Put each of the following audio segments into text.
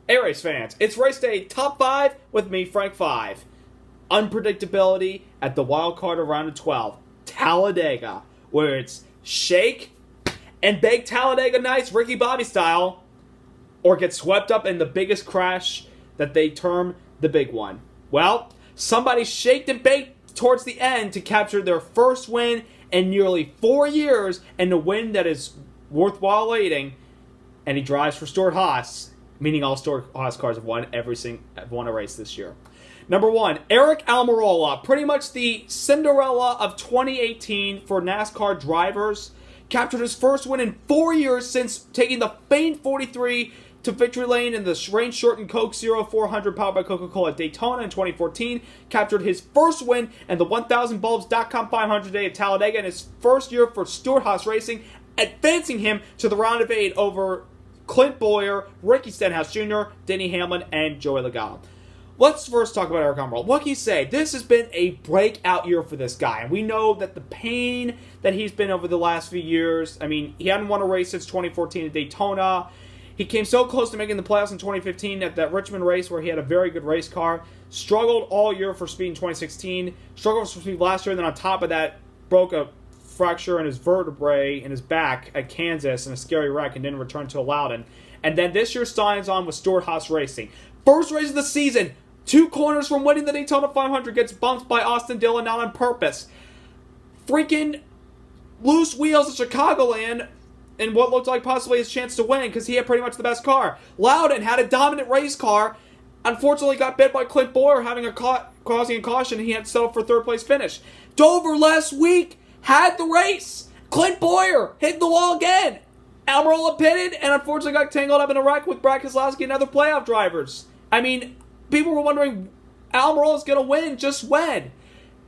A-Race fans, it's race day top 5 with me, Frank 5. Unpredictability at the wild card of round of 12. Talladega, where it's shake and bake Talladega Nights, Ricky Bobby style, or get swept up in the biggest crash that they term the big one. Well, somebody shaked and baked towards the end to capture their first win in nearly 4 years, and a win that is worthwhile waiting, and he drives for Stewart-Haas, meaning all Stewart-Haas cars have won a race this year. Number 1, Eric Almirola, pretty much the Cinderella of 2018 for NASCAR drivers, captured his first win in 4 years since taking the famed 43 to victory lane in the rain-shortened Coke Zero 400 powered by Coca-Cola at Daytona in 2014, captured his first win in the 1000bulbs.com 500 day at Talladega in his first year for Stewart-Haas Racing, advancing him to the round of 8 over Clint Bowyer, Ricky Stenhouse Jr., Denny Hamlin, and Joey Logano. Let's first talk about Eric Almirola. What can you say? This has been a breakout year for this guy, and we know that the pain that he's been over the last few years, I mean, he hadn't won a race since 2014 at Daytona. He came so close to making the playoffs in 2015 at that Richmond race where he had a very good race car. Struggled all year for speed in 2016. Struggled for speed last year, and then on top of that, broke a fracture in his vertebrae in his back at Kansas in a scary wreck and didn't return to Loudon. And then this year signs on with Stewart-Haas Racing. First race of the season, 2 corners from winning the Daytona 500, gets bumped by Austin Dillon, not on purpose. Freaking loose wheels at Chicagoland in what looked like possibly his chance to win because he had pretty much the best car. Loudon had a dominant race car. Unfortunately got bit by Clint Bowyer causing a caution, and he had to settle for third place finish. Dover last week had the race. Clint Bowyer hit the wall again. Almirola pitted and unfortunately got tangled up in a wreck with Brad Keselowski and other playoff drivers. I mean, people were wondering, Almirola's going to win just when?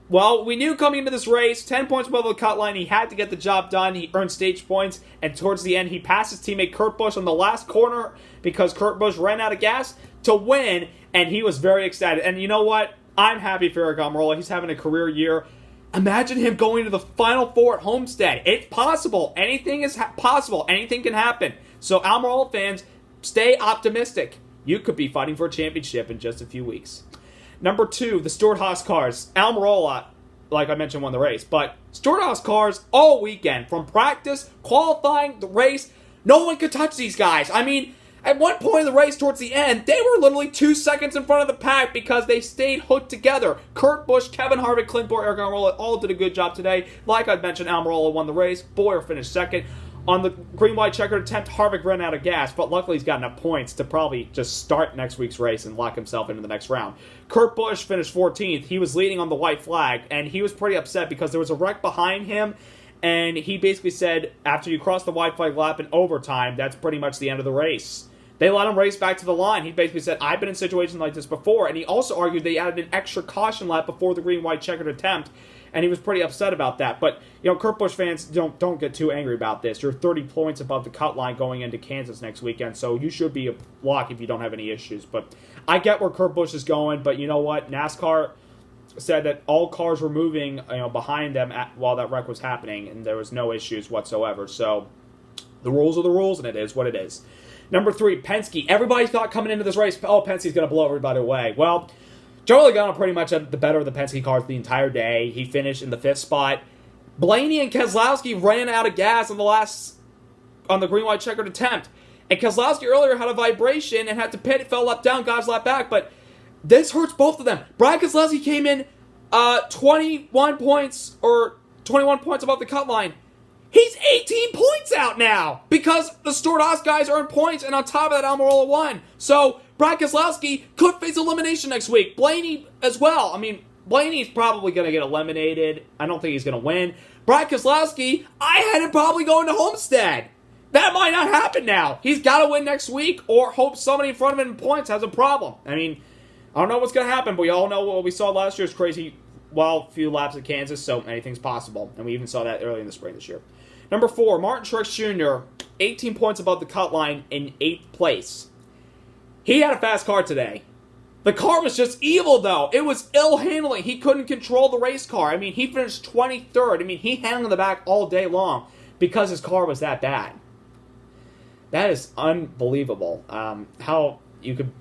Well, we knew coming into this race, 10 points above the cut line, he had to get the job done. He earned stage points, and towards the end, he passed his teammate Kurt Busch on the last corner because Kurt Busch ran out of gas to win, and he was very excited. And you know what? I'm happy for Eric Almirola. He's having a career year. Imagine him going to the Final Four at Homestead. It's possible. Anything is possible. Anything can happen. So, Almirola fans, stay optimistic. You could be fighting for a championship in just a few weeks. Number 2, the Stewart-Haas cars. Almirola, like I mentioned, won the race. But Stewart-Haas cars all weekend, from practice, qualifying, the race, no one could touch these guys. I mean, at one point in the race towards the end, they were literally 2 seconds in front of the pack because they stayed hooked together. Kurt Busch, Kevin Harvick, Clint Bowyer, Eric Almirola all did a good job today. Like I mentioned, Almirola won the race. Bowyer finished second. On the green-white checkered attempt, Harvick ran out of gas, but luckily he's got enough points to probably just start next week's race and lock himself into the next round. Kurt Busch finished 14th. He was leading on the white flag, and he was pretty upset because there was a wreck behind him, and he basically said, after you cross the white flag lap in overtime, that's pretty much the end of the race. They let him race back to the line. He basically said, I've been in situations like this before, and he also argued they added an extra caution lap before the green-white checkered attempt, and he was pretty upset about that. But, you know, Kurt Busch fans, don't get too angry about this. You're 30 points above the cut line going into Kansas next weekend, so you should be a lock if you don't have any issues. But I get where Kurt Busch is going, but you know what? NASCAR said that all cars were moving, behind them while that wreck was happening, and there was no issues whatsoever. So the rules are the rules, and it is what it is. Number 3, Penske. Everybody thought coming into this race, Penske's going to blow everybody away. Well, Joey Logano pretty much had the better of the Penske cars the entire day. He finished in the 5th spot. Blaney and Keselowski ran out of gas on the green-white checkered attempt. And Keselowski earlier had a vibration and had to pit, fell up down, got his lap back, but this hurts both of them. Brad Keselowski came in 21 points above the cut line. He's 18 points out now because the Stewart-Haas guys earned points, and on top of that, Almirola won. So Brad Keselowski could face elimination next week. Blaney as well. I mean, Blaney's probably going to get eliminated. I don't think he's going to win. Brad Keselowski, I had him probably going to Homestead. That might not happen now. He's got to win next week or hope somebody in front of him in points has a problem. I mean, I don't know what's going to happen, but we all know what we saw last year's crazy, few laps at Kansas, so anything's possible. And we even saw that early in the spring this year. Number 4, Martin Truex Jr., 18 points above the cut line in 8th place. He had a fast car today. The car was just evil, though. It was ill handling. He couldn't control the race car. I mean, he finished 23rd. I mean, he hung in the back all day long because his car was that bad. That is unbelievable. How you could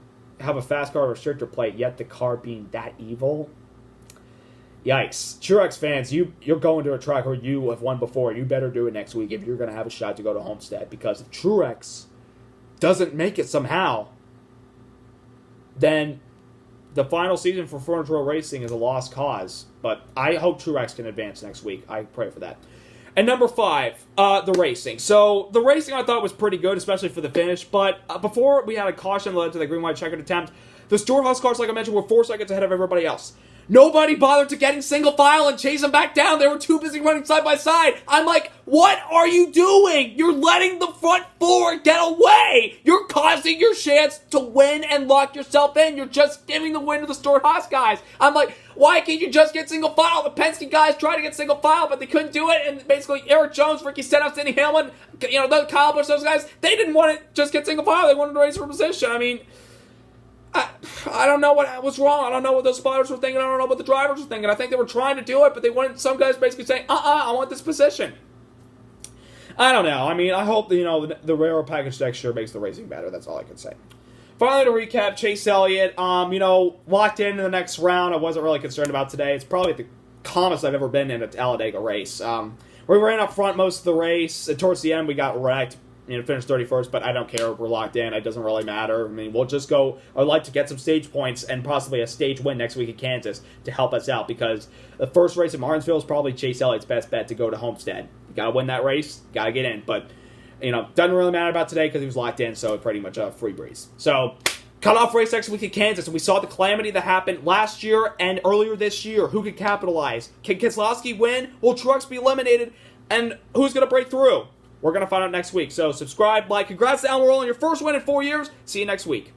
have a fast car restrictor plate, yet the car being that evil. Yikes. Truex fans, you're going to a track where you have won before. You better do it next week if you're going to have a shot to go to Homestead. Because if Truex doesn't make it somehow, then the final season for Furniture Row Racing is a lost cause. But I hope Truex can advance next week. I pray for that. And number 5, the racing. So the racing I thought was pretty good, especially for the finish. But before we had a caution that led to the green-white checkered attempt, the Storehouse cars, like I mentioned, were 4 seconds ahead of everybody else. Nobody bothered to get in single file and chase them back down. They were too busy running side by side. I'm like, what are you doing? You're letting the front 4 get away. You're causing your chance to win and lock yourself in. You're just giving the win to the Storehouse guys. I'm like, why can't you just get single file? The Penske guys tried to get single file, but they couldn't do it. And basically, Eric Jones, Ricky Stenhouse, Denny Hamlin, Kyle Busch, those guys, they didn't want to just get single file. They wanted to race for position. I mean, I don't know what was wrong. I don't know what those spotters were thinking. I don't know what the drivers were thinking. I think they were trying to do it, but they wanted some guys basically saying, I want this position. I don't know. I mean, I hope, the railroad package next year makes the racing better. That's all I can say. Finally, to recap, Chase Elliott, locked in the next round. I wasn't really concerned about today. It's probably the calmest I've ever been in a Talladega race. We ran up front most of the race, and towards the end we got wrecked. Finished 31st, but I don't care. We're locked in. It doesn't really matter. I mean, we'll just go. I'd like to get some stage points and possibly a stage win next week at Kansas to help us out, because the first race at Martinsville is probably Chase Elliott's best bet to go to Homestead. You got to win that race. Got to get in. But, doesn't really matter about today because he was locked in, so pretty much a free breeze. So, cut-off race next week at Kansas, and we saw the calamity that happened last year and earlier this year. Who could capitalize? Can Keselowski win? Will Truex be eliminated? And who's going to break through? We're going to find out next week. So subscribe, like. Congrats to Almirola on your first win in 4 years. See you next week.